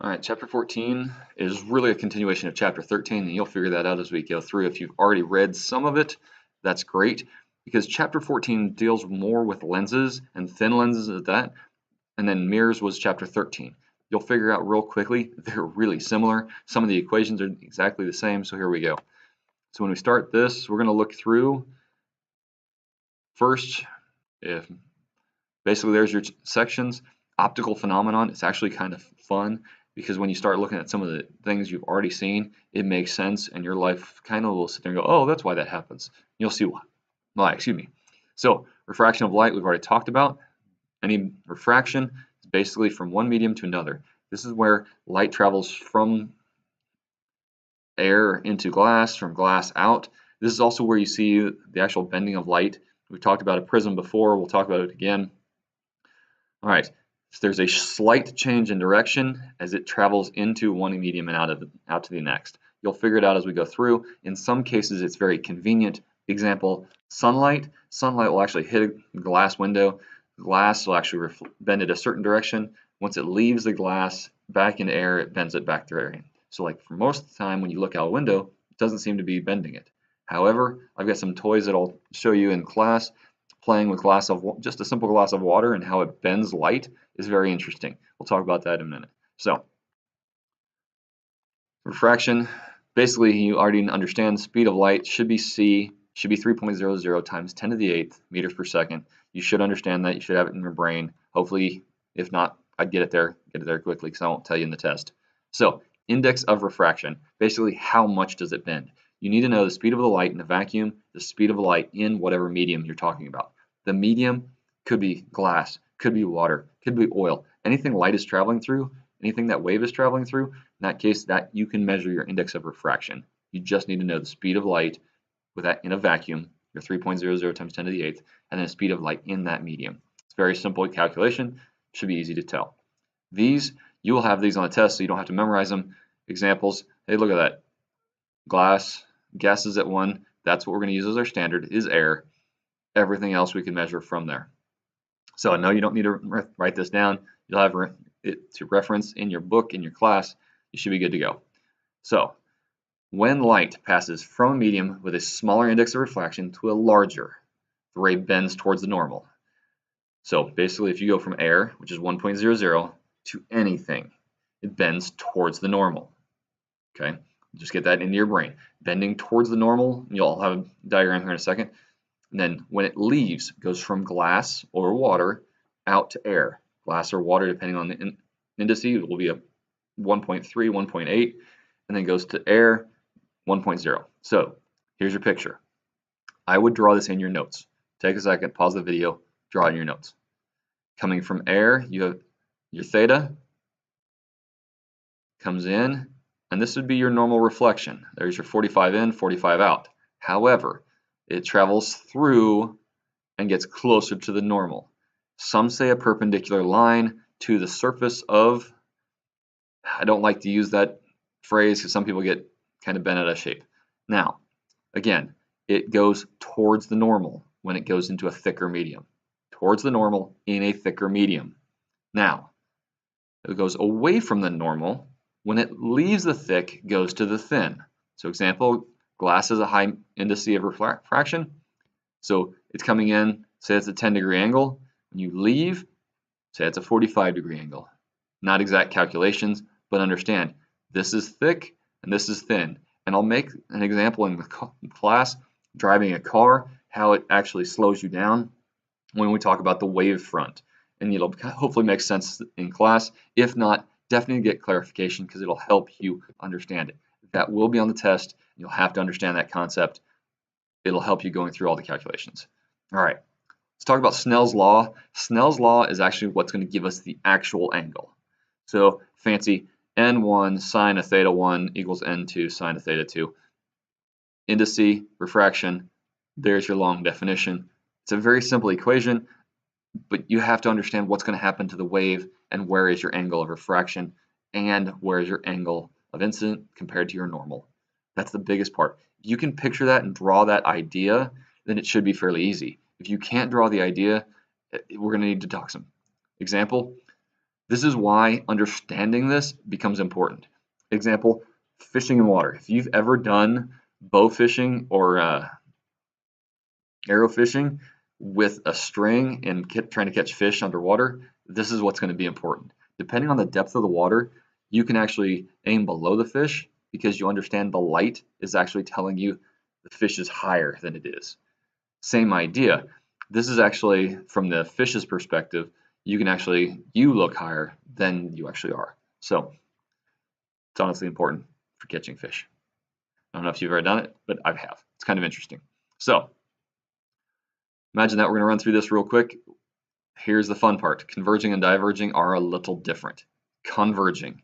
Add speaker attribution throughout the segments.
Speaker 1: All right, chapter 14 is really a continuation of chapter 13, and you'll figure that out as we go through. If you've already read some of it, that's great, because chapter 14 deals more with lenses and thin lenses at that, and then mirrors was chapter 13. You'll figure out real quickly, they're really similar. Some of the equations are exactly the same, so here we go. So when we start this, we're going to look through first, if basically there's your sections. Optical phenomenon, it's actually kind of fun because when you start looking at some of the things you've already seen, it makes sense and your life kind of will sit there and go, oh, that's why that happens. You'll see why. Well, excuse me. So refraction of light we've already talked about. Any refraction is basically from one medium to another. This is where light travels from air into glass, from glass out. This is also where you see the actual bending of light. We've talked about a prism before. We'll talk about it again. All right. So there's a slight change in direction as it travels into one medium and out to the next. You'll figure it out as we go through. In some cases, it's very convenient. Example, sunlight. Sunlight will actually hit a glass window. The glass will actually bend it a certain direction. Once it leaves the glass back in air, it bends it back to air. So like for most of the time when you look out a window, it doesn't seem to be bending it. However, I've got some toys that I'll show you in class. Playing with just a simple glass of water and how it bends light is very interesting. We'll talk about that in a minute. So, refraction, basically you already understand the speed of light should be 3.00 times 10 to the 8th meters per second. You should understand that. You should have it in your brain. Hopefully, if not, I'd get it there quickly because I won't tell you in the test. So, index of refraction, basically how much does it bend? You need to know the speed of the light in a vacuum, the speed of light in whatever medium you're talking about. The medium could be glass, could be water, could be oil. Anything light is traveling through, anything that wave is traveling through, in that case, that you can measure your index of refraction. You just need to know the speed of light with that in a vacuum, your 3.00 times 10 to the 8th, and then the speed of light in that medium. It's a very simple calculation, should be easy to tell. These, you will have these on the test, so you don't have to memorize them. Examples, hey, look at that. Glass, gases at 1, that's what we're going to use as our standard, is air. Everything else we can measure from there. So no, you don't need to write this down. You'll have it to reference in your book, in your class. You should be good to go. So when light passes from a medium with a smaller index of refraction to a larger, the ray bends towards the normal. So basically, if you go from air, which is 1.00, to anything, it bends towards the normal. Okay, just get that into your brain. Bending towards the normal, you'll have a diagram here in a second. And then when it leaves, goes from glass or water out to air. Glass or water, depending on the indice, it will be a 1.3, 1.8, and then goes to air, 1.0. So here's your picture. I would draw this in your notes. Take a second, pause the video, draw it in your notes. Coming from air, you have your theta, comes in, and this would be your normal reflection. There's your 45 in, 45 out. However, it travels through and gets closer to the normal. Some say a perpendicular line to the surface of, I don't like to use that phrase because some people get kind of bent out of shape. Now, again, it goes towards the normal when it goes into a thicker medium. Towards the normal in a thicker medium. Now, it goes away from the normal when it leaves the thick, goes to the thin. So example, glass has a high indice of refraction. So it's coming in, say it's a 10-degree angle. When you leave, say it's a 45-degree angle. Not exact calculations, but understand this is thick and this is thin. And I'll make an example in the class, driving a car, how it actually slows you down when we talk about the wave front. And it'll hopefully make sense in class. If not, definitely get clarification because it'll help you understand it. That will be on the test. You'll have to understand that concept. It'll help you going through all the calculations. All right, let's talk about Snell's law. Snell's law is actually what's going to give us the actual angle. So fancy n1 sine of theta 1 equals n2 sine of theta 2. Indice, refraction, there's your long definition. It's a very simple equation, but you have to understand what's going to happen to the wave and where is your angle of refraction and where is your angle of incident compared to your normal. That's the biggest part. If you can picture that and draw that idea, then it should be fairly easy. If you can't draw the idea, we're going to need to talk some. Example, This is why understanding this becomes important. Example, fishing in water. If you've ever done bow fishing or arrow fishing with a string and trying to catch fish underwater, this is what's going to be important. Depending on the depth of the water, you can actually aim below the fish because you understand the light is actually telling you the fish is higher than it is. Same idea. This is actually from the fish's perspective, you look higher than you actually are. So it's honestly important for catching fish. I don't know if you've ever done it, but I have. It's kind of interesting. So imagine that we're going to run through this real quick. Here's the fun part. Converging and diverging are a little different. Converging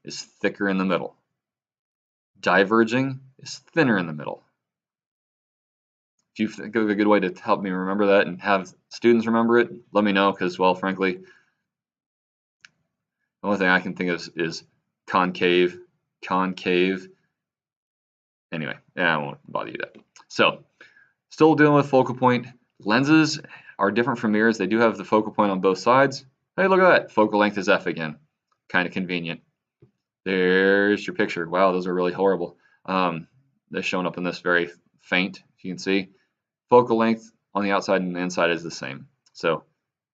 Speaker 1: is thicker in the middle. Diverging is thinner in the middle. If you think of a good way to help me remember that and have students remember it, let me know, because, well, frankly, the only thing I can think of is concave. Anyway, I won't bother you that. So, still dealing with focal point. Lenses are different from mirrors. They do have the focal point on both sides. Hey, look at that. Focal length is f again. Kind of convenient. There's your picture. Wow, those are really horrible. They're showing up in this very faint, if you can see. Focal length on the outside and the inside is the same. So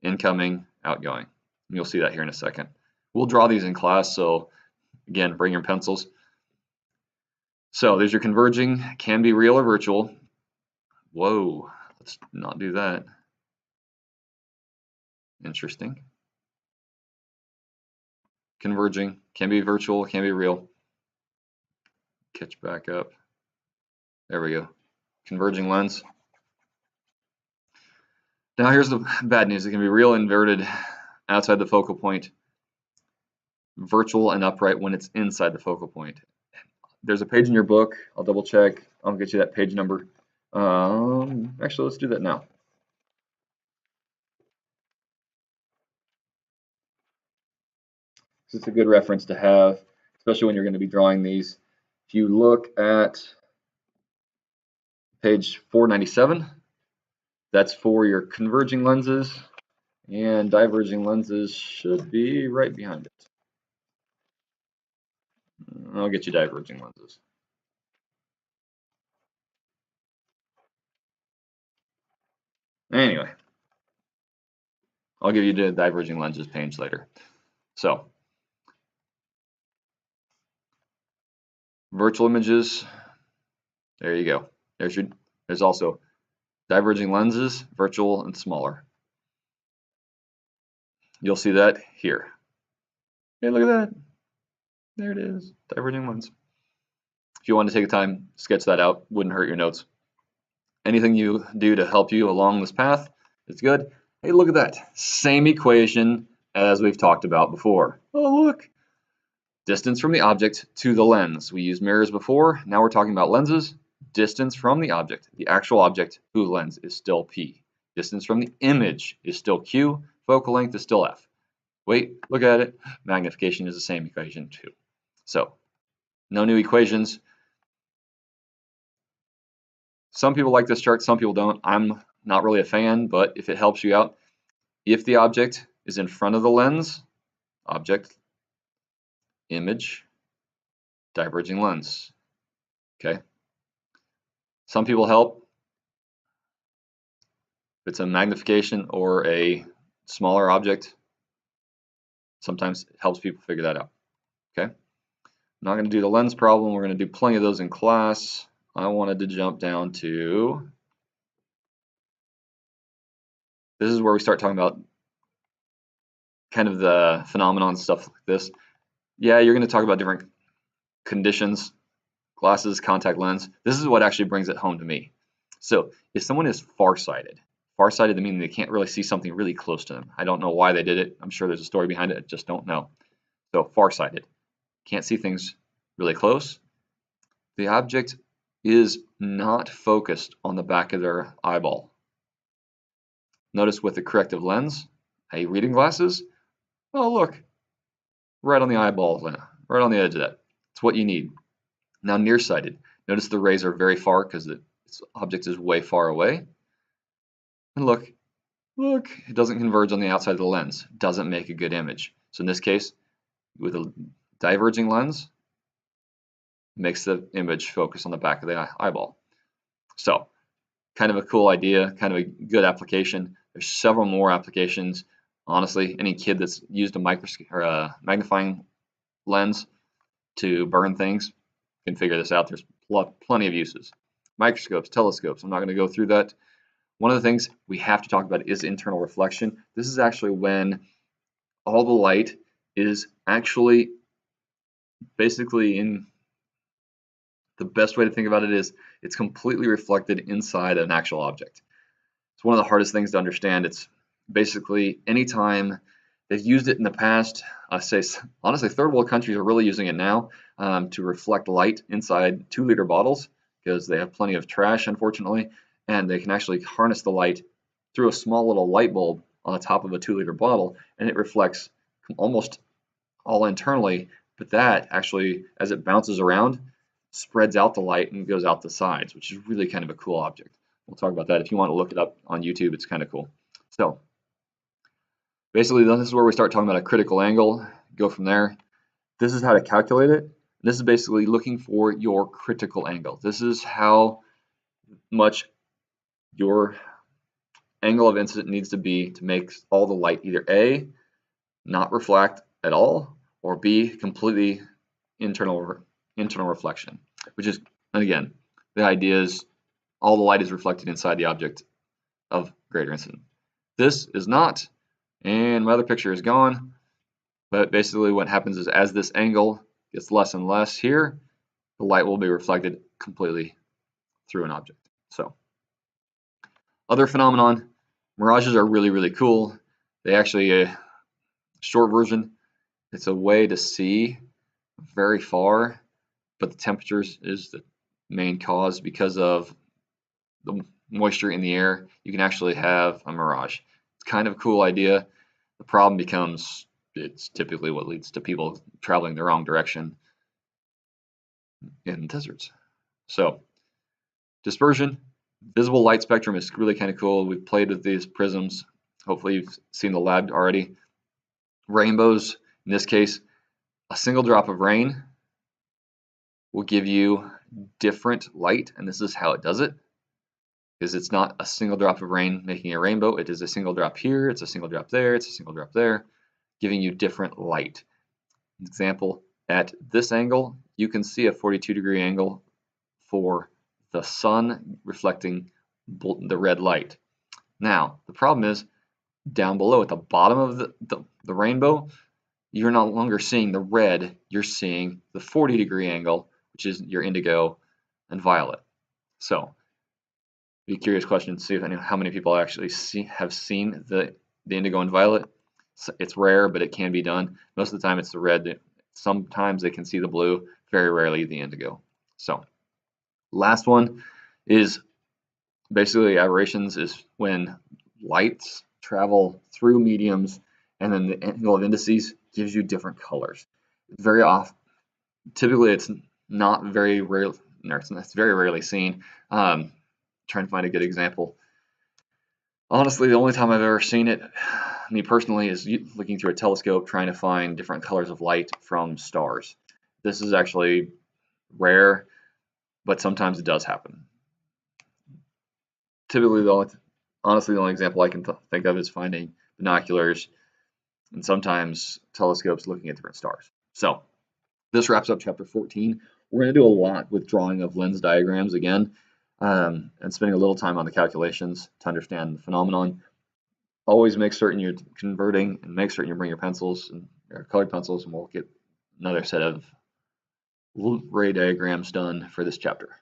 Speaker 1: incoming, outgoing. And you'll see that here in a second. We'll draw these in class, so again, bring your pencils. So there's your converging, can be real or virtual. Whoa, let's not do that. Interesting. Converging, can be virtual, can be real. Catch back up. There we go. Converging lens. Now here's the bad news. It can be real inverted outside the focal point, virtual and upright when it's inside the focal point. There's a page in your book. I'll double check. I'll get you that page number. Actually, let's do that now. It's a good reference to have, especially when you're going to be drawing these. If you look at page 497, that's for your converging lenses, and diverging lenses should be right behind it. I'll get you diverging lenses. Anyway, I'll give you the diverging lenses page later. So, virtual images, there you go. There's also diverging lenses, virtual and smaller. You'll see that here. Hey, look at that. There it is, diverging lens. If you want to take the time, sketch that out, wouldn't hurt your notes. Anything you do to help you along this path is good. Hey, look at that. Same equation as we've talked about before. Oh, look. Distance from the object to the lens. We used mirrors before. Now we're talking about lenses. Distance from the actual object to the lens is still P. Distance from the image is still Q. Focal length is still F. Wait, look at it. Magnification is the same equation too. So, no new equations. Some people like this chart, some people don't. I'm not really a fan, but if it helps you out, if the object is in front of the lens, object, image, diverging lens. Okay. Some people help. If it's a magnification or a smaller object, sometimes it helps people figure that out. Okay. I'm not going to do the lens problem. We're going to do plenty of those in class. I wanted to jump down to, this is where we start talking about kind of the phenomenon stuff like this. Yeah, you're going to talk about different conditions, glasses, contact lens. This is what actually brings it home to me. So if someone is farsighted meaning they can't really see something really close to them. I don't know why they did it. I'm sure there's a story behind it. I just don't know. So farsighted, can't see things really close. The object is not focused on the back of their eyeball. Notice with the corrective lens, hey, reading glasses, oh look, right on the eyeball, right on the edge of that. It's what you need. Now nearsighted, notice the rays are very far because the object is way far away. And look, look, it doesn't converge on the outside of the lens, doesn't make a good image. So in this case, with a diverging lens, makes the image focus on the back of the eyeball. So kind of a cool idea, kind of a good application. There's several more applications. Honestly, any kid that's used a microscope or a magnifying lens to burn things can figure this out. There's plenty of uses. Microscopes, telescopes, I'm not going to go through that. One of the things we have to talk about is internal reflection. This is actually when all the light is actually basically in the best way to think about it is it's completely reflected inside an actual object. It's one of the hardest things to understand. It's basically anytime they've used it in the past, I say honestly, third world countries are really using it now to reflect light inside 2-liter bottles because they have plenty of trash, unfortunately, and they can actually harness the light through a small little light bulb on the top of a 2-liter bottle, and it reflects almost all internally, but that actually, as it bounces around, spreads out the light and goes out the sides, which is really kind of a cool object. We'll talk about that. If you want to look it up on YouTube, it's kind of cool. So basically, this is where we start talking about a critical angle. Go from there. This is how to calculate it. This is basically looking for your critical angle. This is how much your angle of incidence needs to be to make all the light either A, not reflect at all, or B, completely internal reflection, which is, again, the idea is all the light is reflected inside the object of greater incidence. This is not, and my other picture is gone, but basically what happens is as this angle gets less and less here, the light will be reflected completely through an object. So, other phenomenon, mirages are really, really cool. They actually, short version, it's a way to see very far, but the temperatures is the main cause because of the moisture in the air. You can actually have a mirage. It's kind of a cool idea. The problem becomes it's typically what leads to people traveling the wrong direction in deserts. So dispersion, visible light spectrum is really kind of cool. We've played with these prisms. Hopefully you've seen the lab already. Rainbows, in this case, a single drop of rain will give you different light, and this is how it does it. Because it's not a single drop of rain making a rainbow, it is a single drop here, it's a single drop there, it's a single drop there, giving you different light. Example, at this angle, you can see a 42-degree angle for the sun reflecting the red light. Now, the problem is, down below at the bottom of the rainbow, you're no longer seeing the red, you're seeing the 40-degree angle, which is your indigo and violet. So, be a curious question to see if how many people actually have seen the indigo and violet. It's rare, but it can be done. Most of the time it's the red. Sometimes they can see the blue, very rarely the indigo. So last one is basically aberrations is when lights travel through mediums and then the angle of indices gives you different colors. Very often, typically it's not very rare, it's very rarely seen. Trying to find a good example. Honestly, the only time I've ever seen it, me personally, is looking through a telescope trying to find different colors of light from stars. This is actually rare, but sometimes it does happen. Typically, honestly, the only example I can think of is finding binoculars and sometimes telescopes looking at different stars. So this wraps up chapter 14. We're going to do a lot with drawing of lens diagrams again. And spending a little time on the calculations to understand the phenomenon. Always make certain you're converting and make certain you bring your pencils and your colored pencils, and we'll get another set of ray diagrams done for this chapter.